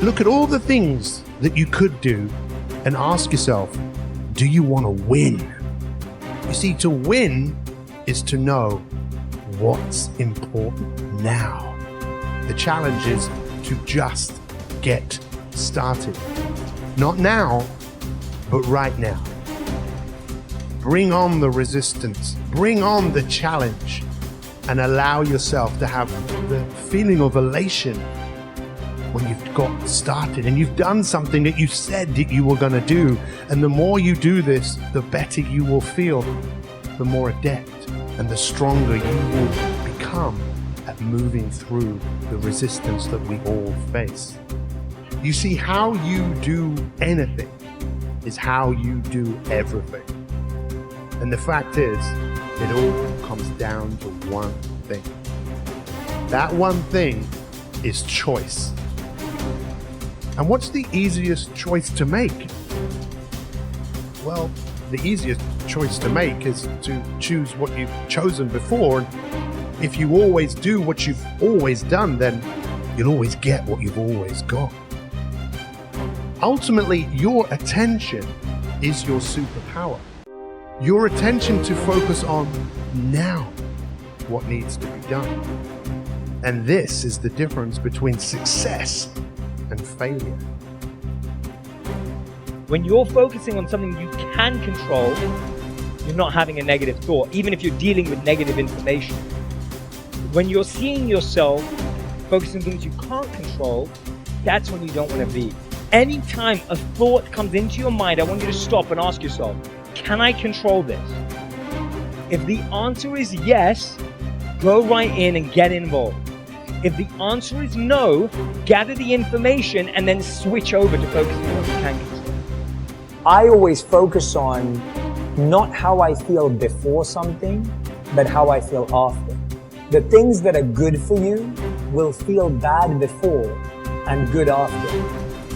Look at all the things that you could do and ask yourself, do you want to win? You see, to win is to know what's important now. The challenge is to just get started. Not now, but right now. Bring on the resistance, bring on the challenge, and allow yourself to have the feeling of elation when you've got started and you've done something that you said that you were going to do. And the more you do this, the better you will feel, the more adept and the stronger you will become at moving through the resistance that we all face. You see, how you do anything is how you do everything. And the fact is, it all comes down to one thing. That one thing is choice. And what's the easiest choice to make? Well, the easiest choice to make is to choose what you've chosen before. If you always do what you've always done, then you'll always get what you've always got. Ultimately, your attention is your superpower. Your attention to focus on now what needs to be done. And this is the difference between success and failure. When you're focusing on something you can control, you're not having a negative thought, even if you're dealing with negative information. When you're seeing yourself focusing on things you can't control, that's when you don't want to be. Anytime a thought comes into your mind, I want you to stop and ask yourself, can I control this? If the answer is yes, go right in and get involved. If the answer is no, gather the information and then switch over to focusing on what you can control. I always focus on not how I feel before something, but how I feel after. The things that are good for you will feel bad before and good after.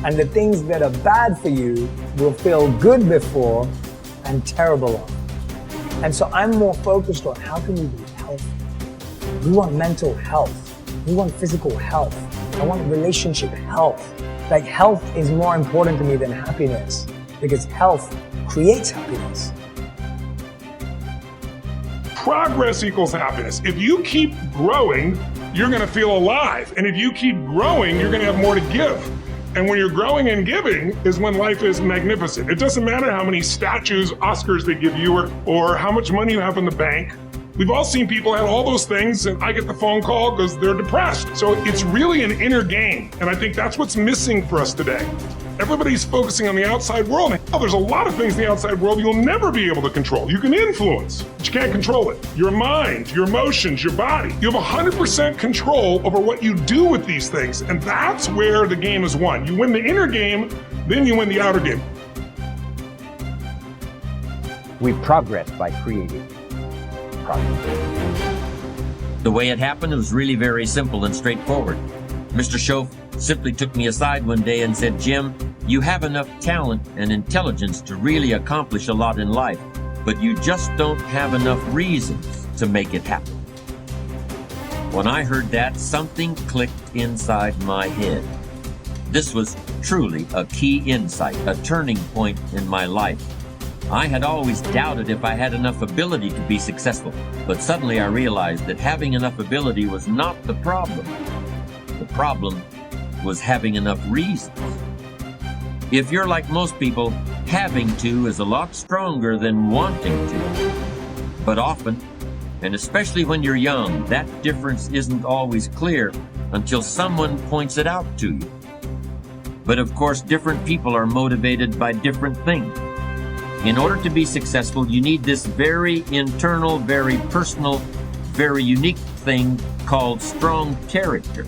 And the things that are bad for you will feel good before and terrible after. And so I'm more focused on how can you be healthy. We want mental health. We want physical health. I want relationship health. Like, health is more important to me than happiness, because health creates happiness. Progress equals happiness. If you keep growing, you're going to feel alive. And if you keep growing, you're going to have more to give. And when you're growing and giving is when life is magnificent. It doesn't matter how many statues, Oscars they give you, or how much money you have in the bank. We've all seen people have all those things, and I get the phone call because they're depressed. So it's really an inner game. And I think that's what's missing for us today. Everybody's focusing on the outside world. And there's a lot of things in the outside world you'll never be able to control. You can influence, but you can't control it. Your mind, your emotions, your body. You have 100% control over what you do with these things. And that's where the game is won. You win the inner game, then you win the outer game. We progress by creating progress. The way it happened was really very simple and straightforward. Mr. Schoaf simply took me aside one day and said, "Jim, you have enough talent and intelligence to really accomplish a lot in life, but you just don't have enough reasons to make it happen." When I heard that, something clicked inside my head. This was truly a key insight, a turning point in my life. I had always doubted if I had enough ability to be successful, but suddenly I realized that having enough ability was not the problem. The problem was having enough reasons. If you're like most people, having to is a lot stronger than wanting to. But often, and especially when you're young, that difference isn't always clear until someone points it out to you. But of course, different people are motivated by different things. In order to be successful, you need this very internal, very personal, very unique thing called strong character.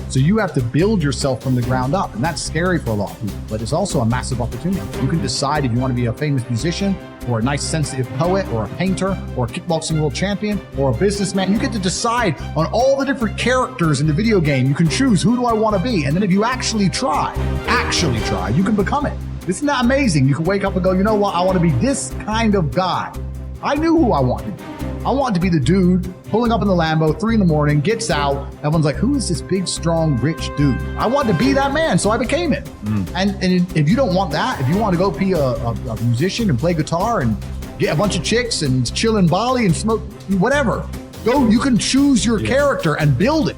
So you have to build yourself from the ground up, and that's scary for a lot of people, but it's also a massive opportunity. You can decide if you want to be a famous musician, or a nice sensitive poet, or a painter, or a kickboxing world champion, or a businessman. You get to decide on all the different characters in the video game. You can choose, who do I want to be? And then if you actually try, you can become it. Isn't that amazing? You can wake up and go, you know what? I want to be this kind of guy. I knew who I wanted to be. I want to be the dude pulling up in the Lambo, 3 a.m, gets out. Everyone's like, who is this big, strong, rich dude? I wanted to be that man, so I became it. And if you don't want that, if you want to go be a musician and play guitar and get a bunch of chicks and chill in Bali and smoke, whatever, go, you can choose your character and build it.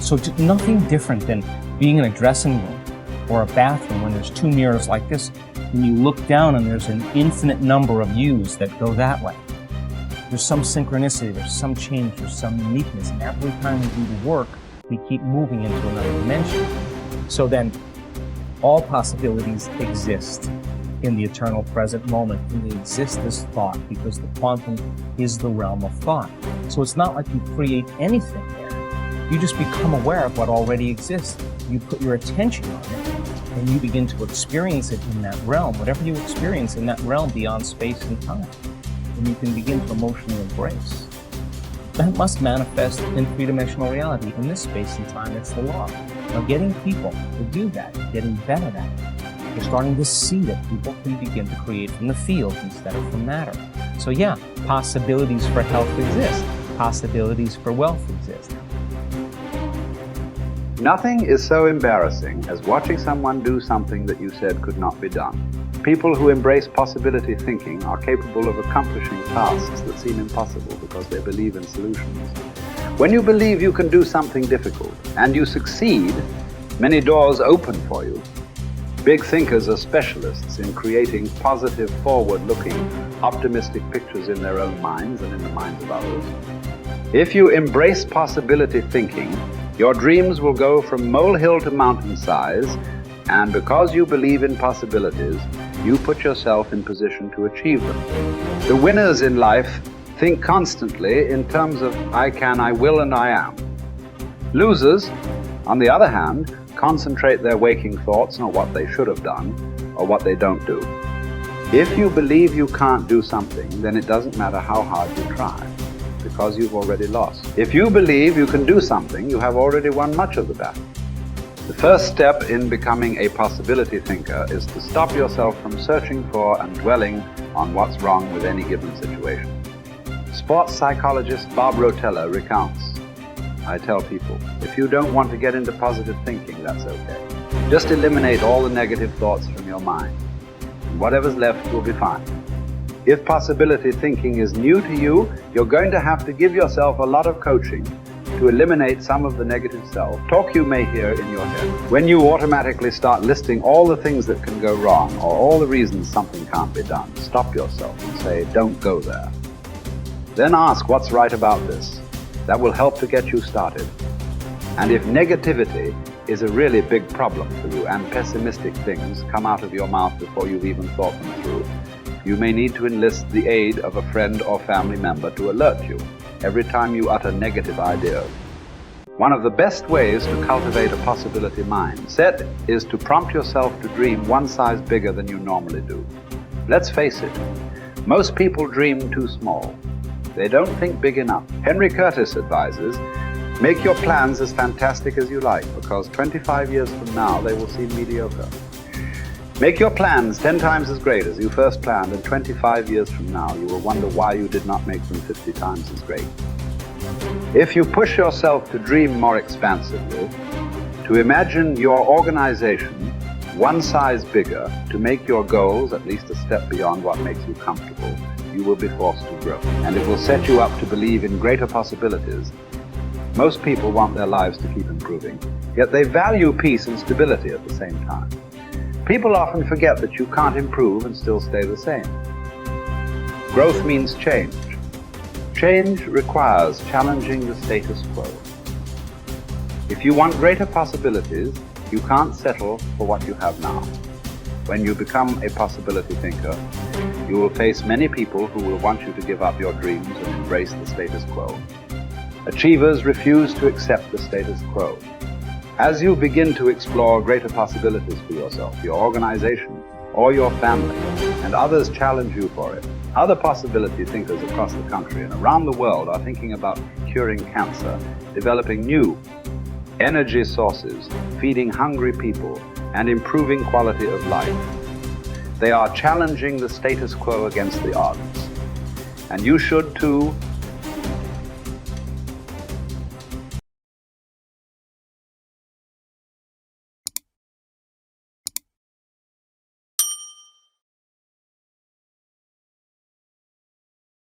So nothing different than being in a dressing room or a bathroom when there's 2 mirrors like this, and you look down and there's an infinite number of yous that go that way. There's some synchronicity, there's some change, there's some uniqueness, and every time we do the work, we keep moving into another dimension. So then, all possibilities exist in the eternal present moment, and they exist as thought, because the quantum is the realm of thought. So it's not like you create anything there. You just become aware of what already exists. You put your attention on it, and you begin to experience it in that realm, whatever you experience in that realm beyond space and time. And you can begin to emotionally embrace. That must manifest in three-dimensional reality. In this space and time, it's the law. Now, getting people to do that, getting better at it, you're starting to see that people can begin to create from the field instead of from matter. So yeah, possibilities for health exist. Possibilities for wealth exist. Nothing is so embarrassing as watching someone do something that you said could not be done. People who embrace possibility thinking are capable of accomplishing tasks that seem impossible because they believe in solutions. When you believe you can do something difficult and you succeed, many doors open for you. Big thinkers are specialists in creating positive, forward-looking, optimistic pictures in their own minds and in the minds of others. If you embrace possibility thinking, your dreams will go from molehill to mountain size, and because you believe in possibilities, you put yourself in position to achieve them. The winners in life think constantly in terms of I can, I will, and I am. Losers, on the other hand, concentrate their waking thoughts on what they should have done or what they don't do. If you believe you can't do something, then it doesn't matter how hard you try, because you've already lost. If you believe you can do something, you have already won much of the battle. The first step in becoming a possibility thinker is to stop yourself from searching for and dwelling on what's wrong with any given situation. Sports psychologist Bob Rotella recounts, I tell people, if you don't want to get into positive thinking, that's okay. Just eliminate all the negative thoughts from your mind, and whatever's left will be fine. If possibility thinking is new to you, you're going to have to give yourself a lot of coaching to eliminate some of the negative self-talk you may hear in your head. When you automatically start listing all the things that can go wrong or all the reasons something can't be done, stop yourself and say, don't go there. Then ask what's right about this. That will help to get you started. And if negativity is a really big problem for you and pessimistic things come out of your mouth before you've even thought them through, you may need to enlist the aid of a friend or family member to alert you every time you utter negative ideas. One of the best ways to cultivate a possibility mindset is to prompt yourself to dream one size bigger than you normally do. Let's face it, most people dream too small. They don't think big enough. Henry Curtis advises, make your plans as fantastic as you like, because 25 years from now they will seem mediocre. Make your plans 10 times as great as you first planned, and 25 years from now you will wonder why you did not make them 50 times as great. If you push yourself to dream more expansively, to imagine your organization one size bigger, to make your goals at least a step beyond what makes you comfortable, you will be forced to grow. And it will set you up to believe in greater possibilities. Most people want their lives to keep improving, yet they value peace and stability at the same time. People often forget that you can't improve and still stay the same. Growth means change. Change requires challenging the status quo. If you want greater possibilities, you can't settle for what you have now. When you become a possibility thinker, you will face many people who will want you to give up your dreams and embrace the status quo. Achievers refuse to accept the status quo. As you begin to explore greater possibilities for yourself, your organization, or your family, and others challenge you for it, other possibility thinkers across the country and around the world are thinking about curing cancer, developing new energy sources, feeding hungry people, and improving quality of life. They are challenging the status quo against the odds. And you should too,